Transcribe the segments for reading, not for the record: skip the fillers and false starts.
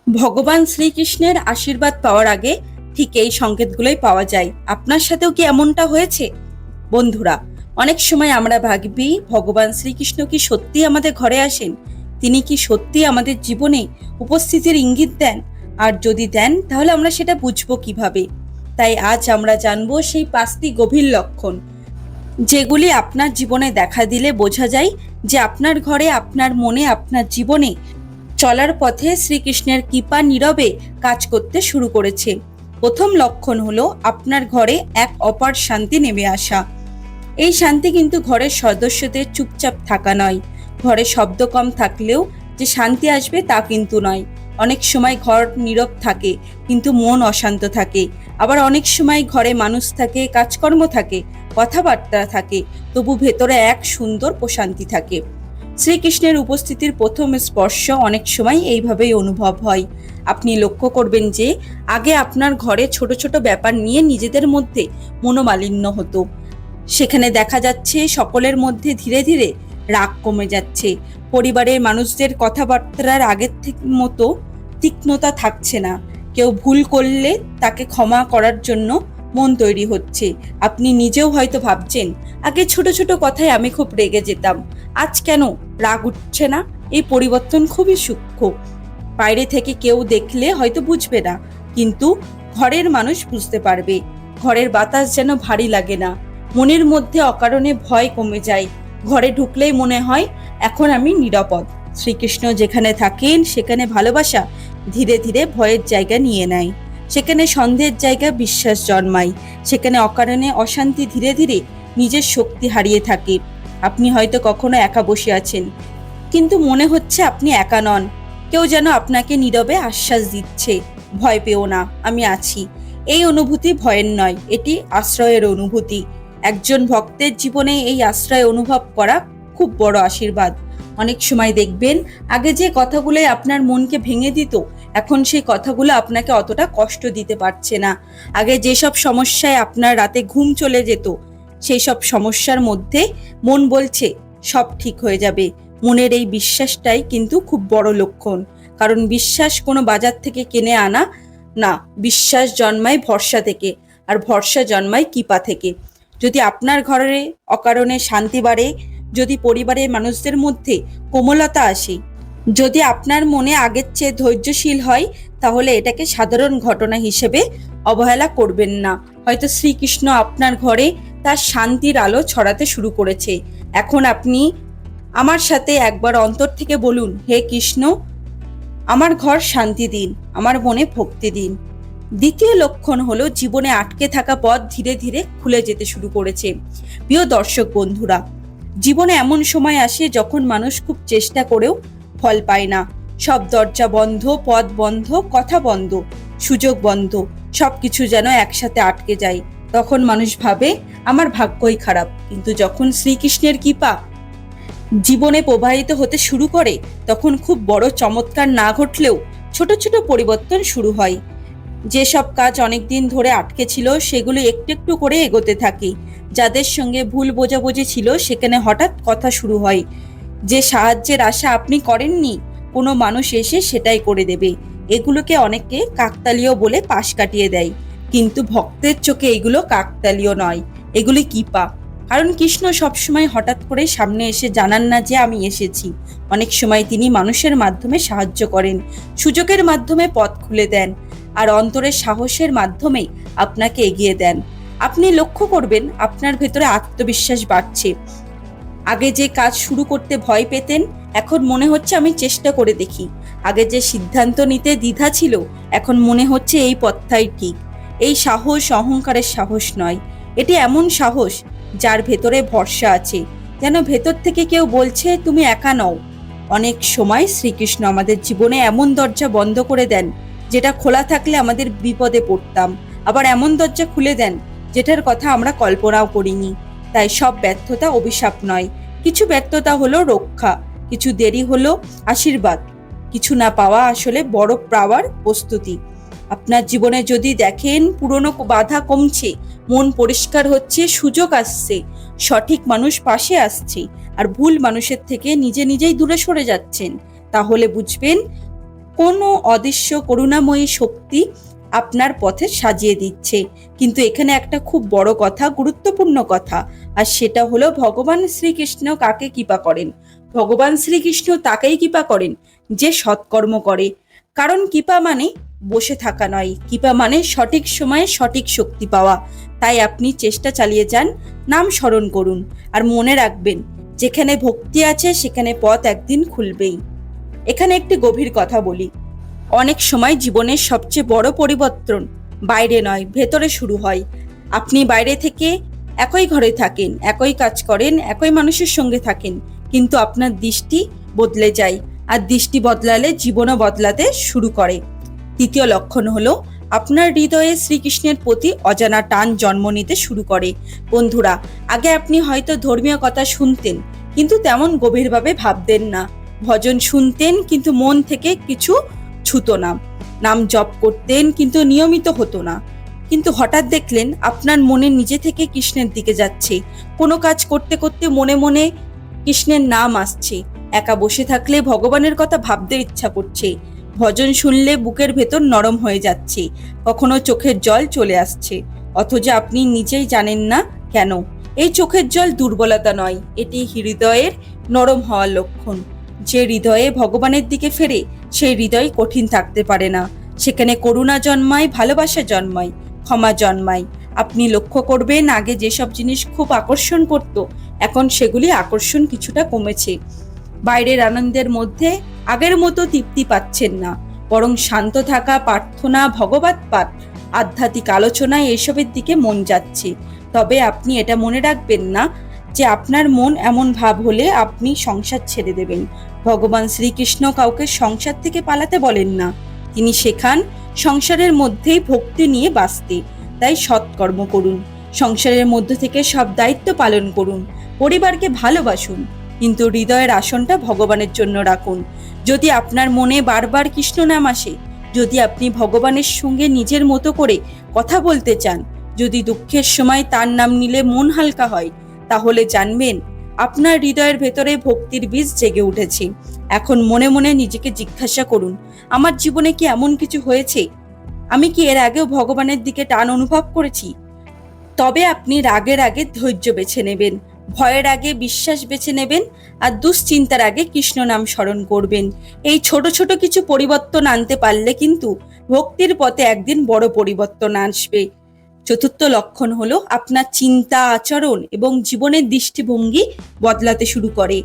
ভগবান শ্রীকৃষ্ণের আশীর্বাদ পাওয়ার আগে ঠিক এই সংকেতগুলোই পাওয়া যায়। আপনার সাথেও কি এমনটা হয়েছে? বন্ধুরা, অনেক সময় আমরা ভাবি ভগবান শ্রীকৃষ্ণ কি সত্যি আমাদের ঘরে আসেন? তিনি কি সত্যি আমাদের জীবনে উপস্থিতির ইঙ্গিত দেন? আর যদি দেন, তাহলে আমরা সেটা বুঝবো কিভাবে? তাই আজ আমরা জানবো সেই 5টি গভীর লক্ষণ, যেগুলি আপনার জীবনে দেখা দিলে বোঝা যায় যে আপনার ঘরে, আপনার মনে, আপনার জীবনে চলার পথে শ্রীকৃষ্ণের কৃপা নীরবে কাজ করতে শুরু করেছে। প্রথম লক্ষণ হলো আপনার ঘরে এক অপার শান্তি নেমে আসা। এই শান্তি কিন্তু ঘরের সদস্যদের চুপচাপ থাকা নয়। ঘরে শব্দ কম থাকলেও যে শান্তি আসবে তা কিন্তু নয়। অনেক সময় ঘর নীরব থাকে কিন্তু মন অশান্ত থাকে। আবার অনেক সময় ঘরে মানুষ থাকে, কাজকর্ম থাকে, কথাবার্তা থাকে, তবু ভেতরে এক সুন্দর প্রশান্তি থাকে। শ্রীকৃষ্ণের উপস্থিতির প্রথম স্পর্শ অনেক সময় এইভাবেই অনুভব হয়। আপনি লক্ষ্য করবেন যে আগে আপনার ঘরে ছোট ছোট ব্যাপার নিয়ে নিজেদের মধ্যে মনোমালিন্য হতো। সেখানে দেখা যাচ্ছে সকলের মধ্যে ধীরে ধীরে রাগ কমে যাচ্ছে। পরিবারের মানুষদের কথাবার্তার আগের মতো তীক্ষ্ণতা থাকছে না। কেউ ভুল করলে তাকে ক্ষমা করার জন্য মন তৈরি হচ্ছে। আপনি নিজেও হয়তো ভাবছেন, আগে ছোট ছোট কথায় আমি খুব রেগে যেতাম, আজ কেন রাগ উঠছে না? এই পরিবর্তন খুবই সূক্ষ্ম। বাইরে থেকে কেউ দেখলে হয়তো বুঝবে না, কিন্তু ঘরের মানুষ বুঝতে পারবে। ঘরের বাতাস যেন ভারী লাগে না, মনের মধ্যে অকারণে ভয় কমে যায়। ঘরে ঢুকলেই মনে হয় এখন আমি নিরাপদ। শ্রীকৃষ্ণ যেখানে থাকেন সেখানে ভালোবাসা ধীরে ধীরে ভয়ের জায়গা নিয়ে নেয়। সেখানে সন্দেহের জায়গায় বিশ্বাস জন্মায়। সেখানে অকারণে অশান্তি ধীরে ধীরে নিজের শক্তি হারিয়ে থাকে। আপনি হয়তো কখনো একা বসে আছেন, কিন্তু মনে হচ্ছে আপনি একা নন। কেউ যেন আপনাকে নীরবে আশ্বাস দিচ্ছে, ভয় পেও না, আমি আছি। এই অনুভূতি ভয়ের নয়, এটি আশ্রয়ের অনুভূতি। একজন ভক্তের জীবনে এই আশ্রয় অনুভব করা খুব বড় আশীর্বাদ। অনেক সময় দেখবেন, আগে যে কথাগুলো আপনার মনকে ভেঙে দিত, এখন সেই কথাগুলো আপনাকে অতটা কষ্ট দিতে পারছে না। আগে যেসব সমস্যায় আপনার রাতে ঘুম চলে যেত, সেই সব সমস্যার মধ্যে মন বলছে সব ঠিক হয়ে যাবে। মনের এই বিশ্বাসটাই কিন্তু খুব বড় লক্ষণ। কারণ বিশ্বাস কোনো বাজার থেকে কিনে আনা না, বিশ্বাস জন্মায় ভরসা থেকে, আর ভরসা জন্মায় কৃপা থেকে। যদি আপনার ঘরে অকারণে শান্তি বাড়ে, যদি পরিবারের মানুষদের মধ্যে কোমলতা আসে, যদি আপনার মনে আগের চেয়ে ধৈর্যশীল হয়, তাহলে এটাকে সাধারণ ঘটনা হিসেবে অবহেলা করবেন না। হয়তো শ্রীকৃষ্ণ আপনার ঘরে তার শান্তির আলো ছড়াতে শুরু করেছে। এখন আপনি আমার সাথে একবার অন্তর থেকে বলুন, হে কৃষ্ণ, আমার ঘর শান্তি দিন, আমার মনে ভক্তি দিন। দ্বিতীয় লক্ষণ হলো জীবনে আটকে থাকা পথ ধীরে ধীরে খুলে যেতে শুরু করেছে। প্রিয় দর্শক বন্ধুরা, জীবনে এমন সময় আসে যখন মানুষ খুব চেষ্টা করেও ফল পায় না। সব দরজা বন্ধ, পথ বন্ধ, কথা বন্ধ, সুযোগ বন্ধ, সবকিছু যেন একসাথে আটকে যায়। তখন মানুষ ভাবে আমার ভাগ্যই খারাপ। কিন্তু যখন শ্রীকৃষ্ণের কৃপা জীবনে প্রবাহিত হতে শুরু করে, তখন খুব বড় চমৎকার না ঘটলেও ছোট ছোট পরিবর্তন শুরু হয়। যেসব কাজ অনেকদিন ধরে আটকে ছিল, সেগুলো একটু একটু করে এগোতে থাকে। যাদের সঙ্গে ভুল বোঝাবুঝি ছিল, সেখানে হঠাৎ কথা শুরু হয়। যে সাহায্যের আশা আপনি করেননি, কোনো মানুষ এসে সেটাই করে দেবে। এগুলোকে অনেকে কাকতালীয় বলে পাশ কাটিয়ে দেয়, কিন্তু ভক্তের চোখে এগুলো কাকতালীয় নয়, এগুলি কৃপা। কারণ কৃষ্ণ সবসময় হঠাৎ করে সামনে এসে জানান না যে আমি এসেছি। অনেক সময় তিনি মানুষের মাধ্যমে সাহায্য করেন, সুযোগের মাধ্যমে পথ খুলে দেন, আর অন্তরের সাহসের মাধ্যমে আপনাকে এগিয়ে দেন। আপনি লক্ষ্য করবেন আপনার ভেতরে আত্মবিশ্বাস বাড়ছে। আগে যে কাজ শুরু করতে ভয় পেতেন, এখন মনে হচ্ছে আমি চেষ্টা করে দেখি। আগে যে সিদ্ধান্ত নিতে দ্বিধা ছিল, এখন মনে হচ্ছে এই পথটাই ঠিক। এই সাহস অহংকারের সাহস নয়, এটি এমন সাহস যার ভেতরে ভরসা আছে, যেন ভেতর থেকে কেউ বলছে তুমি একা নও। অনেক সময় শ্রীকৃষ্ণ আমাদের জীবনে এমন দরজা বন্ধ করে দেন যেটা খোলা থাকলে আমাদের বিপদে পড়তাম, আবার এমন দরজা খুলে দেন যেটার কথা আমরা কল্পনাও করিনি। তাই সব ব্যর্থতা অভিশাপ নয়, কিছু ব্যর্থতা হলো রক্ষা, কিছু দেরি হলো আশীর্বাদ, কিছু না পাওয়া আসলে বড় পাওয়ার প্রস্তুতি। আপনার জীবনে যদি দেখেন পুরনো বাধা কমছে, মন পরিষ্কার হচ্ছে, সুযোগ আসছে, সঠিক মানুষ পাশে আসছে, আর ভুল মানুষের থেকে নিজে নিজেই দূরে সরে যাচ্ছেন, তাহলে বুঝবেন কোনো অদৃশ্য করুণাময়ী শক্তি আপনার পথে সাজিয়ে দিচ্ছে। কিন্তু এখানে একটা খুব বড় কথা, গুরুত্বপূর্ণ কথা, আর সেটা হলো ভগবান শ্রীকৃষ্ণ কাকে কৃপা করেন? ভগবান শ্রীকৃষ্ণ তাকেই কৃপা করেন যে সৎকর্ম করে। কারণ কৃপা মানে বসে থাকা নয়, কৃপা মানে সঠিক সময়ে সঠিক শক্তি পাওয়া। তাই আপনি চেষ্টা চালিয়ে যান, নাম স্মরণ করুন, আর মনে রাখবেন যেখানে ভক্তি আছে সেখানে পথ একদিন খুলবেই। এখানে একটি গভীর কথা বলি, অনেক সময় জীবনের সবচেয়ে বড় পরিবর্তন বাইরে নয়, ভেতরে শুরু হয়। আপনি বাইরে থেকে একই ঘরে থাকেন, একই কাজ করেন, একই মানুষের সঙ্গে থাকেন, কিন্তু আপনার দৃষ্টি বদলে যায়, আর দৃষ্টি বদলালে জীবনও বদলাতে শুরু করে। তৃতীয় লক্ষণ হলো আপনার হৃদয়ে শ্রীকৃষ্ণের প্রতি অজানা টান জন্ম নিতে শুরু করে। বন্ধুরা, আগে আপনি হয়তো ধর্মীয় কথা শুনতেন কিন্তু তেমন গভীরভাবে ভাবতেন না, ভজন শুনতেন কিন্তু মন থেকে কিছু ছুতো না, নাম জপ করতেন কিন্তু নিয়মিত হতো না। কিন্তু হঠাৎ দেখলেন আপনার মনে নিজে থেকে কৃষ্ণের দিকে যাচ্ছে, কোনো কাজ করতে করতে মনে মনে কৃষ্ণের নাম আসছে, একা বসে থাকলে ভগবানের কথা ভাবতে ইচ্ছা করছে, ভজন শুনলে বুকের ভেতর নরম হয়ে যাচ্ছে, কখনো চোখের জল চলে আসছে, অথচ আপনি নিজেই জানেন না কেন। এই চোখের জল দুর্বলতা নয়, এটি হৃদয়ের নরম হওয়ার লক্ষণ। যে হৃদয়ে ভগবানের দিকে ফেরে সেই হৃদয় কঠিন থাকতে পারে না, সেখানে করুণা জন্মায়, ভালোবাসা জন্মায়, ক্ষমা জন্মায়। আপনি লক্ষ্য করবেন আগে যেসব জিনিস খুব আকর্ষণ করত, এখন সেগুলি আকর্ষণ কিছুটা কমেছে। বাইরের আনন্দের মধ্যে আগের মতো তৃপ্তি পাচ্ছেন না, বরং শান্ত থাকা, প্রার্থনা, ভগবত পাঠ, আধ্যাত্মিক আলোচনায় এসবের দিকে মন যাচ্ছে। তবে আপনি এটা মনে রাখবেন না যে আপনার মন এমন ভাব হলে আপনি সংসার ছেড়ে দেবেন। ভগবান শ্রীকৃষ্ণ কাউকে সংসার থেকে পালাতে বলেন না, তিনি শেখান সংসারের মধ্যেই ভক্তি নিয়ে বাঁচতে। তাই সৎকর্ম করুন, সংসারের মধ্য থেকে সব দায়িত্ব পালন করুন, পরিবারকে ভালোবাসুন, কিন্তু হৃদয়ের আসনটা ভগবানের জন্য রাখুন। যদি আপনার মনে বারবার কৃষ্ণ নাম আসে, যদি আপনি ভগবানের সঙ্গে নিজের মতো করে কথা বলতে চান, যদি দুঃখের সময় তার নাম নিলে মন হালকা হয়, তাহলে জানবেন আপনার হৃদয়ের ভেতরে ভক্তির বীজ জেগে উঠেছে। এখন মনে মনে নিজেকে জিজ্ঞাসা করুন, আমার জীবনে কি এমন কিছু হয়েছে, আমি কি এর আগেও ভগবানের দিকে টান অনুভব করেছি? তবে আপনি রাগের আগে ধৈর্য বেছে নেবেন, ভয়ের আগে বিশ্বাস বেছে নেবেন, আর দুশ্চিন্তার আগে কৃষ্ণ নাম স্মরণ করবেন। এই ছোট ছোট কিছু পরিবর্তন আনতে পারলে কিন্তু ভক্তির পথে একদিন বড় পরিবর্তন আসবে। চতুর্থ লক্ষণ হলো আপনার চিন্তা, আচরণ এবং জীবনের দৃষ্টিভঙ্গি বদলাতে শুরু করে।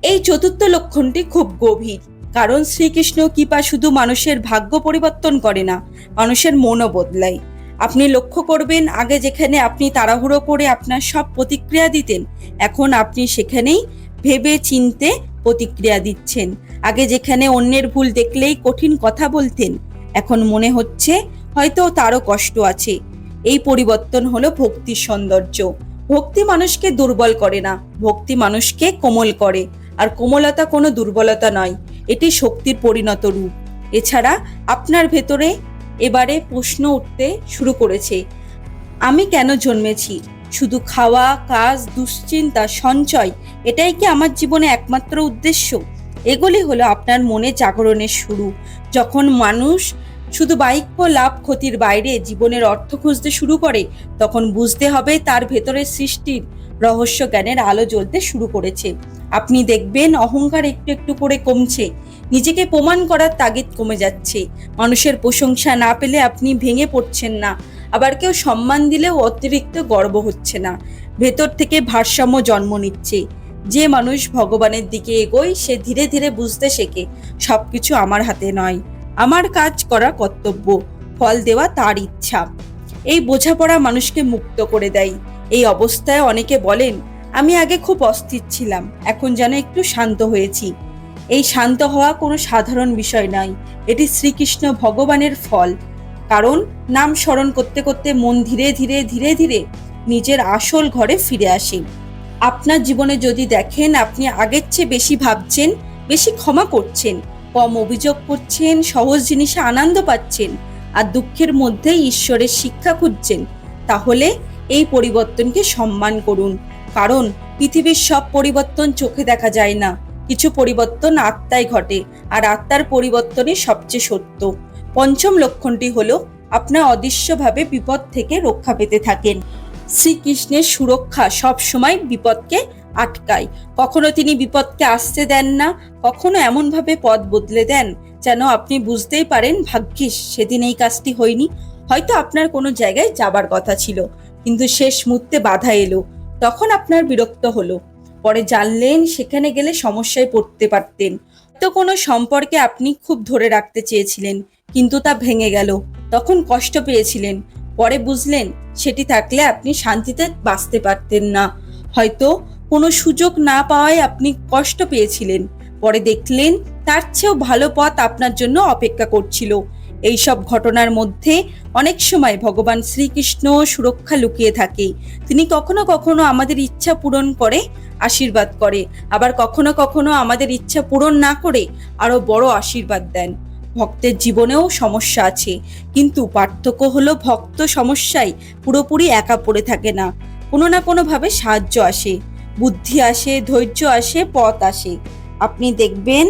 এই চতুর্থ লক্ষণটি খুব গভীর, কারণ শ্রীকৃষ্ণ কৃপা শুধু মানুষের ভাগ্য পরিবর্তন করে না, মানুষের মনও বদলায়। আপনি লক্ষ্য করবেন আগে যেখানে আপনি তাড়াহুড়ো করে আপনার সব প্রতিক্রিয়া দিতেন, এখন আপনি সেখানেই ভেবে চিনতে প্রতিক্রিয়া দিচ্ছেন। আগে যেখানে অন্যের ভুল দেখলেই কঠিন কথা বলতেন, এখন মনে হচ্ছে হয়তো তারও কষ্ট আছে। এই পরিবর্তন হলো ভক্তির সৌন্দর্য। ভক্তি মানুষকে দুর্বল করে না, ভক্তি মানুষকে কোমল করে, আর কোমলতা কোনো দুর্বলতা নয়, এটি শক্তির পরিণত রূপ। এছাড়া আপনার ভেতরে এবারে প্রশ্ন উঠতে শুরু করেছে, আমি কেন জন্মেছি? শুধু খাওয়া, কাজ, দুশ্চিন্তা, সঞ্চয়, এটাই কি আমার জীবনে একমাত্র উদ্দেশ্য? এগুলি হলো আপনার মনে জাগরণের শুরু। যখন মানুষ শুধু বাহ্য লাভ ক্ষতির বাইরে জীবনের অর্থ খুঁজতে শুরু করে, তখন বুঝতে হবে তার ভেতরের সৃষ্টির রহস্য জ্ঞানের আলো জ্বলতে শুরু করেছে। আপনি দেখবেন অহংকার একটু একটু করে কমছে, নিজেকে প্রমাণ করার তাগিদ কমে যাচ্ছে। মানুষের প্রশংসা না পেলে আপনি ভেঙে পড়ছেন না, আবার কেউ সম্মান দিলেও অতিরিক্ত গর্ব হচ্ছে না। ভেতর থেকে ভারসাম্য জন্ম নিচ্ছে। যে মানুষ ভগবানের দিকে এগোয় সে ধীরে ধীরে বুঝতে শেখে সবকিছু আমার হাতে নয়, আমার কাজ করা কর্তব্য, ফল দেওয়া তার ইচ্ছা। এই বোঝাপড়া মানুষকে মুক্ত করে দেয়। এই অবস্থায় অনেকে বলেন, আমি আগে খুব অস্থির ছিলাম, এখন যেন একটু শান্ত হয়েছি। এই শান্ত হওয়া কোনো সাধারণ বিষয় নয়, এটি শ্রীকৃষ্ণ ভগবানের ফল। কারণ নাম স্মরণ করতে করতে মন ধীরে ধীরে ধীরে ধীরে নিজের আসল ঘরে ফিরে আসে। আপনার জীবনে যদি দেখেন আপনি আগের চেয়ে বেশি ভাবছেন, বেশি ক্ষমা করছেন, কম অভিযোগ করছেন, সহজ জিনিসে আনন্দ পাচ্ছেন, আর দুঃখের মধ্যে ঈশ্বরের শিক্ষা খুঁজছেন, তাহলে এই পরিবর্তনকে সম্মান করুন। কারণ পৃথিবীর সব পরিবর্তন চোখে দেখা যায় না, কিছু পরিবর্তন আত্মায় ঘটে, আর আত্মার পরিবর্তনই সবচেয়ে সত্য। পঞ্চম লক্ষণটি হলো আপনার অদৃশ্যভাবে বিপদ থেকে রক্ষা পেতে থাকেন। শ্রীকৃষ্ণের সুরক্ষা সব সময় বিপদকে আটকায়। কখনো তিনি বিপদকে আসতে দেন না, কখনো এমনভাবে পথ বদলে দেন যেন আপনি বুঝতেই পারেন ভাগ্যিস সেদিন এই কাজটি হয়নি। হয়তো আপনার কোনো জায়গায় যাবার কথা ছিল, কিন্তু শেষ মুহূর্তে বাধা এলো, তখন আপনার বিরক্ত হলো। পরে জানলেন সেখানে গেলে সমস্যায় পড়তে পারতেন। তো কোনো সম্পর্কে আপনি খুব ধরে রাখতে চেয়েছিলেন, কিন্তু তা ভেঙে গেল, তখন কষ্ট পেয়েছিলেন। পরে বুঝলেন সেটি থাকলে আপনি শান্তিতে বাঁচতে পারতেন না। হয়তো কোনো সুযোগ না পাওয়ায় আপনি কষ্ট পেয়েছিলেন, পরে দেখলেন তার চেয়েও ভালো পথ আপনার জন্য অপেক্ষা করছিল। এই সব ঘটনার মধ্যে অনেক সময় ভগবান শ্রীকৃষ্ণ সুরক্ষা লুকিয়ে থাকে। তিনি কখনো কখনো আমাদের ইচ্ছা পূরণ করে আশীর্বাদ করে, আবার কখনো কখনো আমাদের ইচ্ছা পূরণ না করে আরো বড় আশীর্বাদ দেন। ভক্তের জীবনেও সমস্যা আছে, কিন্তু পার্থক্য হলো ভক্ত সমস্যায় পুরোপুরি একা পড়ে থাকে না। কোনো না কোনোভাবে সাহায্য আসে, বুদ্ধি আসে, ধৈর্য আসে, পথ আসে। আপনি দেখবেন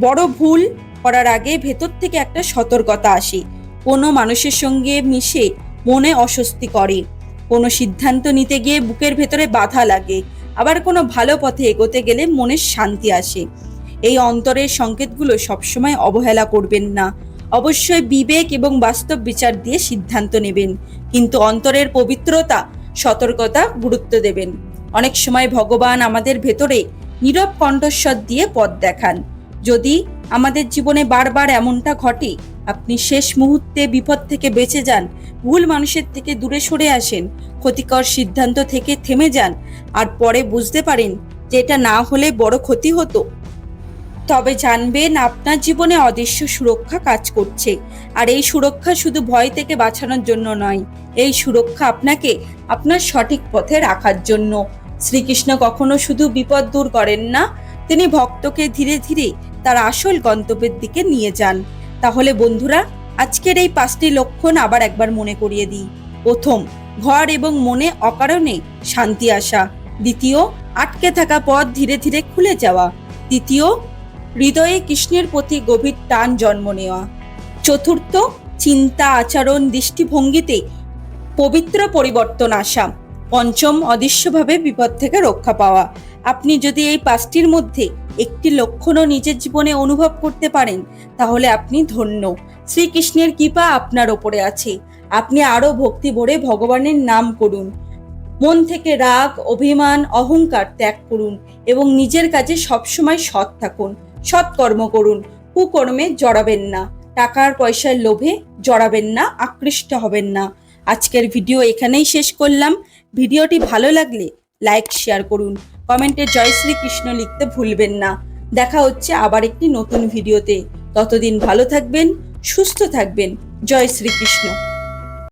বড় ভুল করার আগে ভেতর থেকে একটা সতর্কতা আসে। কোনো মানুষের সঙ্গে মিশে মনে অস্বস্তি করে, কোনো সিদ্ধান্ত নিতে গিয়ে বুকের ভেতরে বাধা লাগে, আবার কোনো ভালো পথে এগোতে গেলে মনের শান্তি আসে। এই অন্তরের সংকেতগুলো সবসময় অবহেলা করবেন না। অবশ্যই বিবেক এবং বাস্তব বিচার দিয়ে সিদ্ধান্ত নেবেন, কিন্তু অন্তরের পবিত্রতা, সতর্কতা গুরুত্ব দেবেন। অনেক সময় ভগবান আমাদের ভেতরে নীরব কণ্ঠস্বর দিয়ে পথ দেখান। যদি আমাদের জীবনে বারবার এমনটা ঘটে, আপনি শেষ মুহূর্তে বিপদ থেকে বেঁচে যান, ভুল মানুষের থেকে দূরে সরে আসেন, ক্ষতিকর সিদ্ধান্ত থেকে থেমে যান, আর পরে বুঝতে পারেন যে এটা না হলে বড় ক্ষতি হতো, তবে জানবেন আপনার জীবনে অদৃশ্য সুরক্ষা কাজ করছে। আর এই সুরক্ষা শুধু ভয় থেকে বাঁচানোর জন্য নয়, এই সুরক্ষা আপনাকে আপনার সঠিক পথে রাখার জন্য। শ্রীকৃষ্ণ কখনো শুধু বিপদ দূর করেন না, তিনি ভক্তকে ধীরে ধীরে তার আসল গন্তব্যের দিকে নিয়ে যান। তাহলে বন্ধুরা, আজকের এই 5টি লক্ষণ আবার একবার মনে করিয়ে দিই। প্রথম, ঘর এবং মনে অকারণে শান্তি আসা। দ্বিতীয়, আটকে থাকা পথ ধীরে ধীরে খুলে যাওয়া। তৃতীয়, হৃদয়ে কৃষ্ণের প্রতি গভীর টান জন্ম নেওয়া। চতুর্থ, চিন্তা, আচরণ, দৃষ্টিভঙ্গিতে পবিত্র পরিবর্তন আসা। পঞ্চম, অদৃশ্যভাবে বিপদ থেকে রক্ষা পাওয়া। আপনি যদি এই 5টির মধ্যে একটি লক্ষণও নিজের জীবনে অনুভব করতে পারেন, তাহলে আপনি ধন্য। শ্রীকৃষ্ণের কৃপা আপনার ওপরে আছে। আপনি আরো ভক্তি ভরে ভগবানের নাম করুন। মন থেকে রাগ, অভিমান, অহংকার ত্যাগ করুন এবং নিজের কাজে সবসময় সৎ থাকুন। সৎকর্ম করুন, কুকর্মে জড়াবেন না, টাকার পয়সার লোভে জড়াবেন না, আকৃষ্ট হবেন না। আজকের ভিডিও এখানেই শেষ করলাম। ভিডিওটি ভালো লাগলে লাইক, শেয়ার করুন, কমেন্টে জয় শ্রীকৃষ্ণ লিখতে ভুলবেন না। দেখা হচ্ছে আবার একটি নতুন ভিডিওতে। ততদিন ভালো থাকবেন, সুস্থ থাকবেন। জয় শ্রীকৃষ্ণ।